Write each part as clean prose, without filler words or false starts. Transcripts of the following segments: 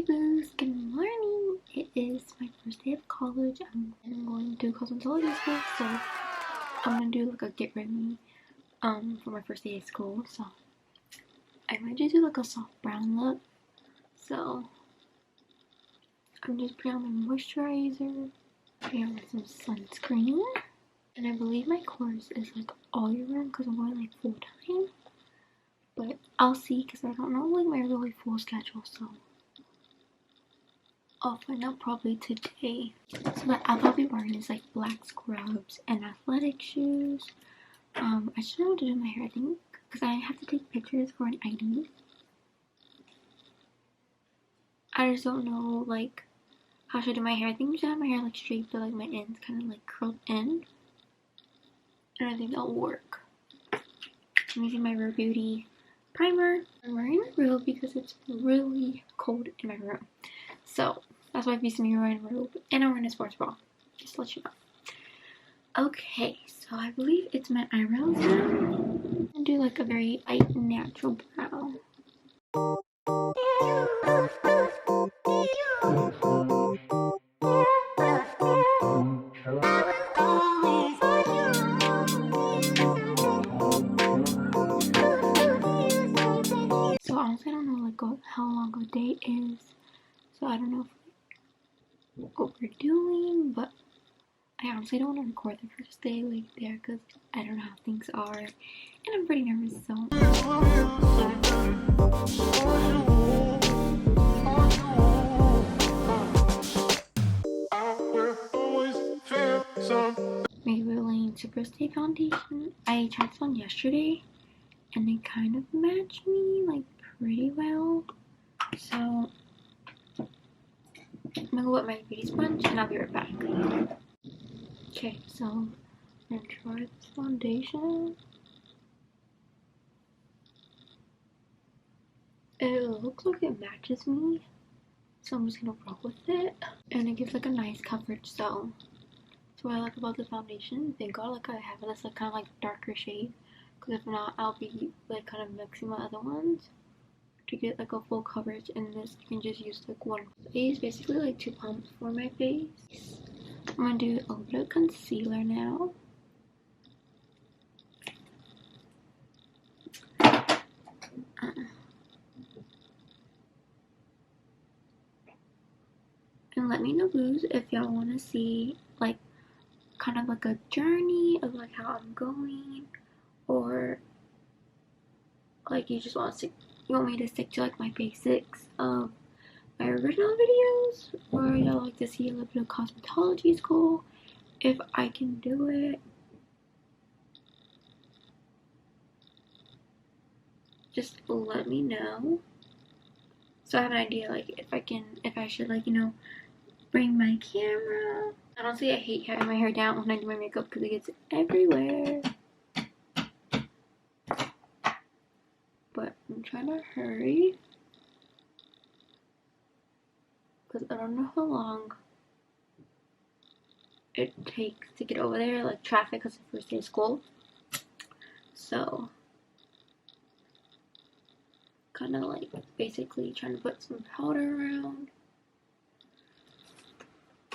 Boo-Boos, good morning. It is my first day of college. I'm going to cosmetology school, so I'm gonna do like a get ready for my first day of school. So I might just do like a soft brown look. So I'm just putting on my moisturizer, putting on some sunscreen, and I believe my course is like all year round because I'm going like full time. But I'll see because I don't know like my really full schedule, so I'll find out probably today. So the outfit I'll be wearing is like black scrubs and athletic shoes. I just know what to do with my hair, I think, because I have to take pictures for an ID. I just don't know like how should I do my hair. I think I should have my hair like straight, but like my ends kind of like curled in, and I think that'll work. I'm using my Rare Beauty primer. I'm wearing a robe because it's really cold in my room, so that's why if you see me wearing a robe and I'm wearing a sports bra, just to let you know. Okay, so I believe it's my eyebrows now. I'm gonna do like a very light natural brown. So honestly, I don't know like how long a day is, so I don't know what we're doing, but I honestly don't want to record the first day like there because I don't know how things are, and I'm pretty nervous. So Maybelline Superstay foundation. I tried this on yesterday, and they kind of match me like pretty well. So I'm gonna go with my beauty sponge and I'll be right back. Okay, so I'm gonna try this foundation. It looks like it matches me, so I'm just gonna roll with it. And it gives like a nice coverage, so that's what I like about the foundation. Thank God like I have this like kind of like darker shade, because if not I'll be like kind of mixing my other ones to get like a full coverage. And this you can just use like one. I use basically like 2 pumps for my face. I'm gonna do a little bit of concealer now. And let me know, boos, if y'all want to see like kind of like a journey of like how I'm going, or like you just want me to stick to like my basics of my original videos, or y'all like to see a little bit of cosmetology school if I can do it. Just let me know so I have an idea like if I should like, you know, bring my camera. Honestly, I hate having my hair down when I do my makeup because it gets everywhere. But I'm trying to hurry because I don't know how long it takes to get over there, like traffic because it's the first day of school. So kind of like basically trying to put some powder around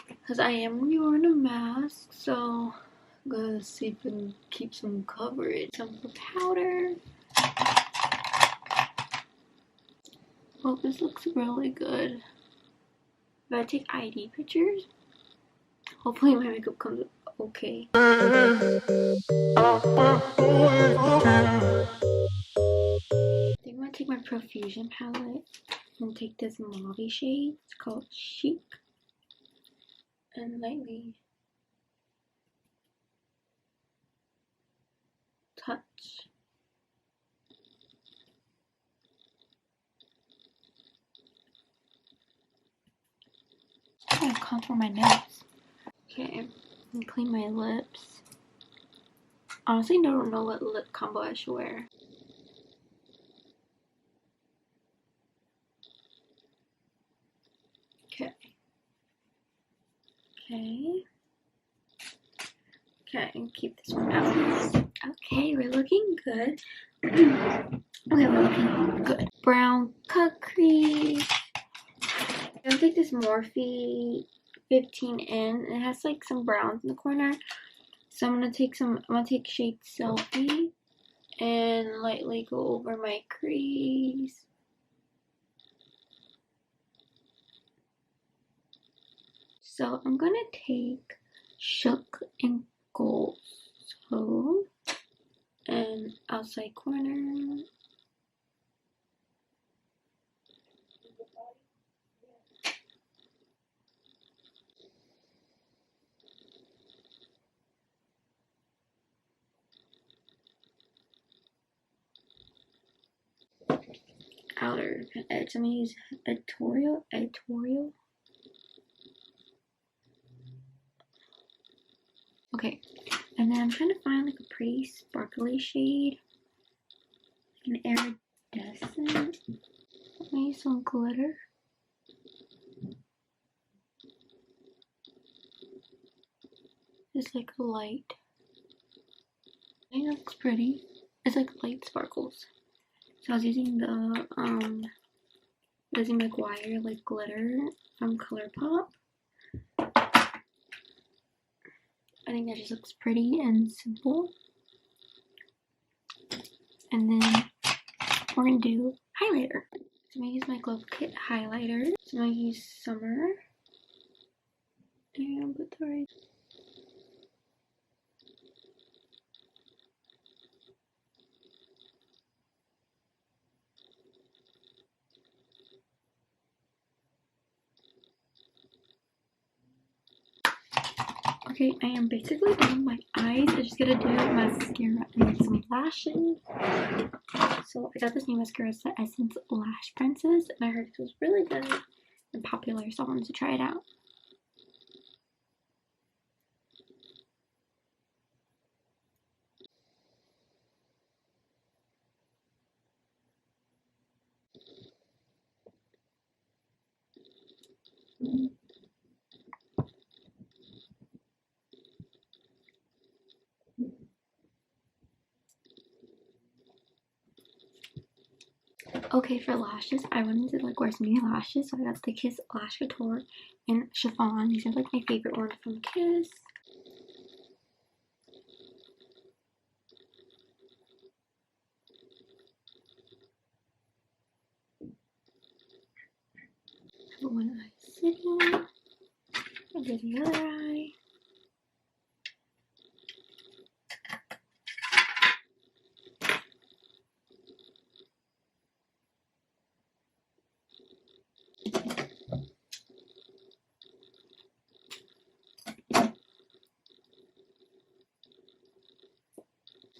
because I am going to be wearing a mask, so I'm gonna see if I can keep some coverage. Some powder. Well, this looks really good. If I take ID pictures, hopefully my makeup comes okay. I think I'm gonna take my Profusion palette and take this mauve shade. It's called Chic, and lightly touch. I'm gonna contour my nose. Okay, and clean my lips. Honestly, I don't know what lip combo I should wear. Okay. Okay, and keep this one out. Okay, we're looking good. Okay, we're looking good. Brown cut crease. I'm gonna take this Morphe 15N. It has like some browns in the corner. So I'm gonna take shade Selfie and lightly go over my crease. So I'm gonna take Shook and Gold. So, and outside corner. Outer edge. I'm gonna use editorial. Okay, and then I'm trying to find like a pretty sparkly shade, an iridescent. Maybe some glitter. It's like a light. I think it looks pretty. It's like light sparkles. So I was using the Lizzie McGuire like glitter from ColourPop. I think that just looks pretty and simple. And then we're gonna do highlighter. So I'm gonna use my Glow Kit highlighter. So I'm gonna use Summer. And put the right. Okay, I am basically done my eyes. I just gotta do mascara and some lashes. So I got this new mascara, it's the Essence Lash Princess, and I heard it was really good and popular, so I wanted to try it out. Okay, for lashes, I wanted to like wear some new lashes, so I got the Kiss Lash Couture in Chiffon. These are like my favorite ones from Kiss. Put one eye sitting, and do the other eye.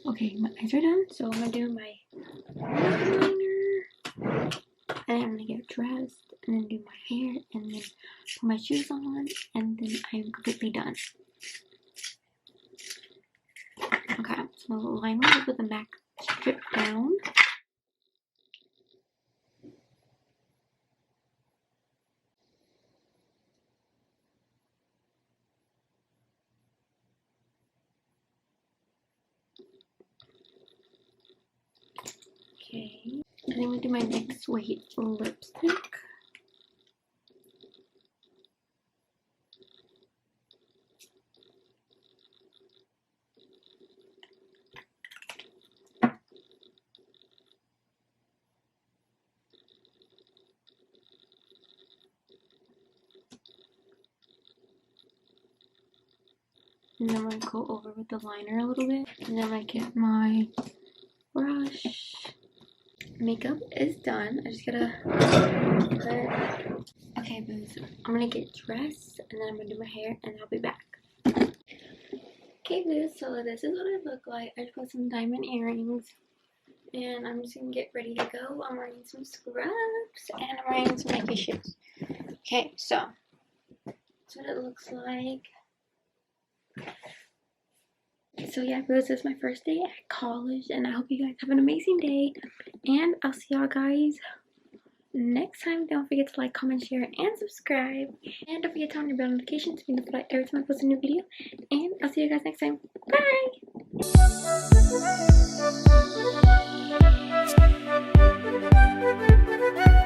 Okay, my eyes are done, so I'm gonna do my eyeliner, and then I'm gonna get dressed, and then do my hair, and then put my shoes on, and then I'm completely done. Okay, so line my lip with the MAC strip down. Okay, and then we do my next weight lipstick. And then I'm going to go over with the liner a little bit. And then I get my brush. Makeup is done. I just gotta put... Okay, boos. I'm gonna get dressed, and then I'm gonna do my hair, and I'll be back. Okay, boos. So this is what I look like. I just put some diamond earrings. And I'm just gonna get ready to go. I'm wearing some scrubs, and I'm wearing some Nike shoes. Okay, so that's what it looks like. So yeah, this is my first day at college, and I hope you guys have an amazing day, and I'll see y'all guys next time. Don't forget to like, comment, share, and subscribe, and don't forget to turn on your bell notifications to be notified every time I post a new video, and I'll see you guys next time. Bye!